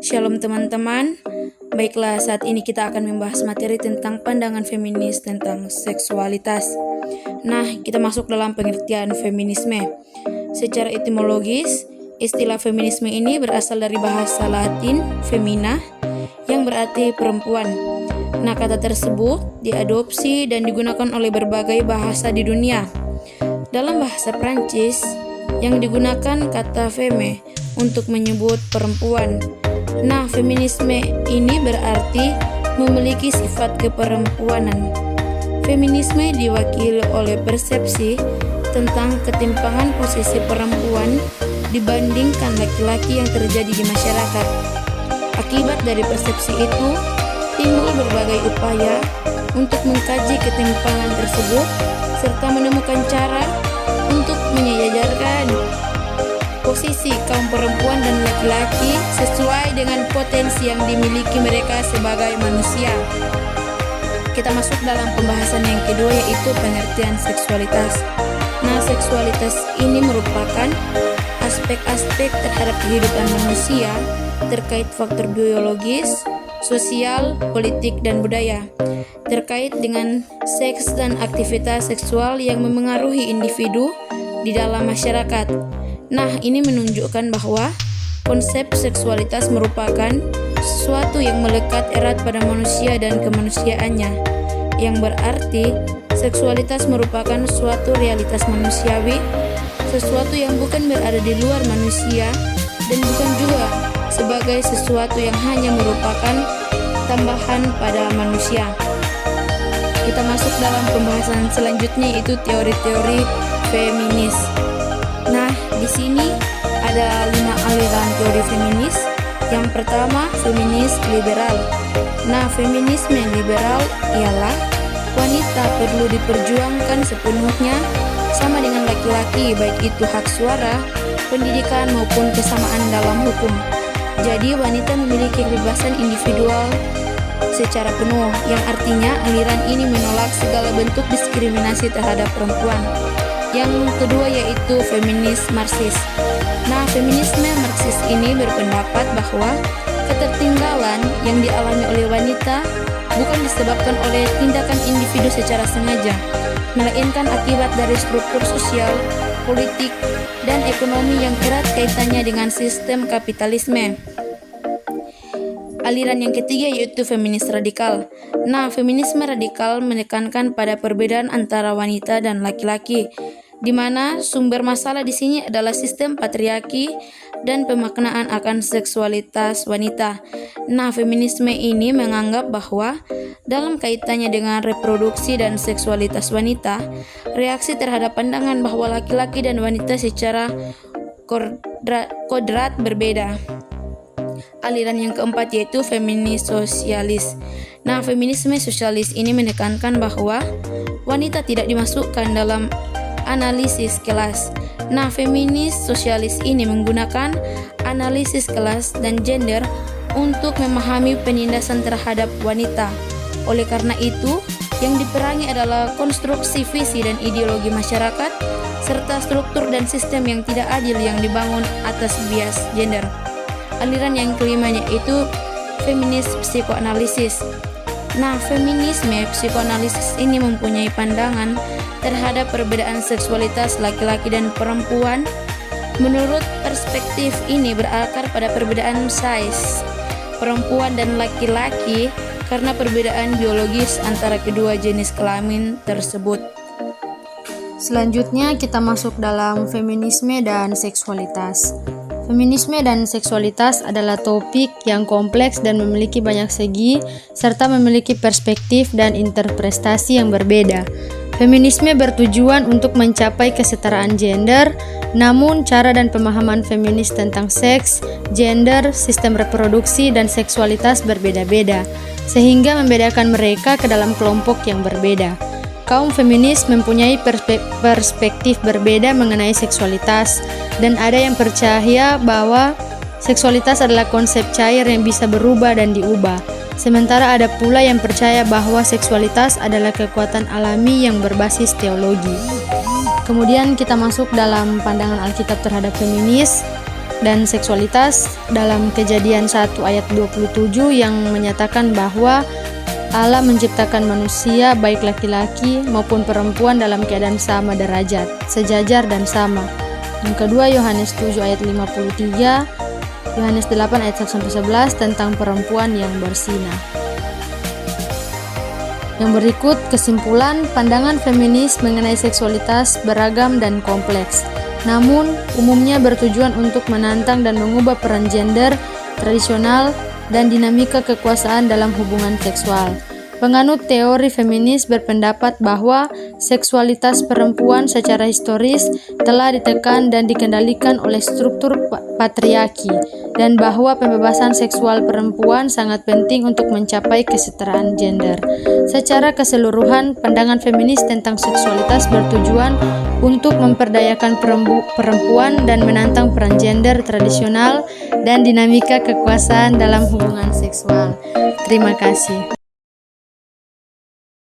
Shalom teman-teman. Baiklah, saat ini kita akan membahas materi tentang pandangan feminis tentang seksualitas. Nah, kita masuk dalam pengertian feminisme. Secara etimologis, istilah feminisme ini berasal dari bahasa Latin femina yang berarti perempuan. Nah, kata tersebut diadopsi dan digunakan oleh berbagai bahasa di dunia. Dalam bahasa Prancis, yang digunakan kata femme untuk menyebut perempuan. Nah, feminisme ini berarti memiliki sifat keperempuanan. Feminisme diwakili oleh persepsi tentang ketimpangan posisi perempuan dibandingkan laki-laki yang terjadi di masyarakat. Akibat dari persepsi itu, timbul berbagai upaya untuk mengkaji ketimpangan tersebut serta menemukan cara untuk menyejajarkan posisi kaum perempuan dan laki-laki sesuai dengan potensi yang dimiliki mereka sebagai manusia. Kita masuk dalam pembahasan yang kedua, yaitu pengertian seksualitas. Nah, seksualitas ini merupakan aspek-aspek terhadap kehidupan manusia terkait faktor biologis, sosial, politik, dan budaya terkait dengan seks dan aktivitas seksual yang memengaruhi individu di dalam masyarakat. Nah, ini menunjukkan bahwa konsep seksualitas merupakan sesuatu yang melekat erat pada manusia dan kemanusiaannya, yang berarti seksualitas merupakan suatu realitas manusiawi, sesuatu yang bukan berada di luar manusia dan bukan juga sebagai sesuatu yang hanya merupakan tambahan pada manusia. Kita masuk dalam pembahasan selanjutnya, yaitu teori-teori feminis. Nah, di sini ada 5 aliran teori feminis. Yang pertama, feminis liberal. Nah, feminisme liberal ialah wanita perlu diperjuangkan sepenuhnya sama dengan laki-laki, baik itu hak suara, pendidikan maupun kesamaan dalam hukum. Jadi, wanita memiliki kebebasan individual secara penuh, yang artinya aliran ini menolak segala bentuk diskriminasi terhadap perempuan. Yang kedua yaitu feminis Marxis. Nah, feminisme Marxis ini berpendapat bahwa ketertinggalan yang dialami oleh wanita bukan disebabkan oleh tindakan individu secara sengaja, melainkan akibat dari struktur sosial, politik, dan ekonomi yang erat kaitannya dengan sistem kapitalisme. Aliran yang ketiga yaitu feminis radikal. Nah, feminisme radikal menekankan pada perbedaan antara wanita dan laki-laki, di mana sumber masalah di sini adalah sistem patriarki dan pemaknaan akan seksualitas wanita. Nah, feminisme ini menganggap bahwa dalam kaitannya dengan reproduksi dan seksualitas wanita, reaksi terhadap pandangan bahwa laki-laki dan wanita secara kodrat berbeda. Aliran yang keempat yaitu feminis sosialis. Nah, feminisme sosialis ini menekankan bahwa wanita tidak dimasukkan dalam analisis kelas. Nah, feminis sosialis ini menggunakan analisis kelas dan gender untuk memahami penindasan terhadap wanita. Oleh karena itu, yang diperangi adalah konstruksi visi dan ideologi masyarakat serta struktur dan sistem yang tidak adil yang dibangun atas bias gender. Aliran yang kelimanya itu feminis psikoanalisis. Nah, feminisme psikoanalisis ini mempunyai pandangan terhadap perbedaan seksualitas laki-laki dan perempuan. Menurut perspektif ini berakar pada perbedaan size perempuan dan laki-laki karena perbedaan biologis antara kedua jenis kelamin tersebut. Selanjutnya kita masuk dalam feminisme dan seksualitas. Feminisme dan seksualitas adalah topik yang kompleks dan memiliki banyak segi, serta memiliki perspektif dan interpretasi yang berbeda. Feminisme bertujuan untuk mencapai kesetaraan gender, namun cara dan pemahaman feminis tentang seks, gender, sistem reproduksi, dan seksualitas berbeda-beda, sehingga membedakan mereka ke dalam kelompok yang berbeda. Kaum feminis mempunyai perspektif berbeda mengenai seksualitas, dan ada yang percaya bahwa seksualitas adalah konsep cair yang bisa berubah dan diubah. Sementara ada pula yang percaya bahwa seksualitas adalah kekuatan alami yang berbasis teologi. Kemudian kita masuk dalam pandangan Alkitab terhadap feminis. dan seksualitas dalam Kejadian 1 ayat 27 yang menyatakan bahwa Allah menciptakan manusia baik laki-laki maupun perempuan dalam keadaan sama derajat, sejajar dan sama. Yang kedua Yohanes 7 ayat 53, Yohanes 8 ayat 1-11 tentang perempuan yang bersinar. Yang berikut kesimpulan, pandangan feminis mengenai seksualitas beragam dan kompleks. Namun, umumnya bertujuan untuk menantang dan mengubah peran gender, tradisional, dan dinamika kekuasaan dalam hubungan seksual. Penganut teori feminis berpendapat bahwa seksualitas perempuan secara historis telah ditekan dan dikendalikan oleh struktur patriarki, dan bahwa pembebasan seksual perempuan sangat penting untuk mencapai kesetaraan gender. Secara keseluruhan, pandangan feminis tentang seksualitas bertujuan untuk memperdayakan perempuan dan menantang peran gender tradisional dan dinamika kekuasaan dalam hubungan seksual. Terima kasih.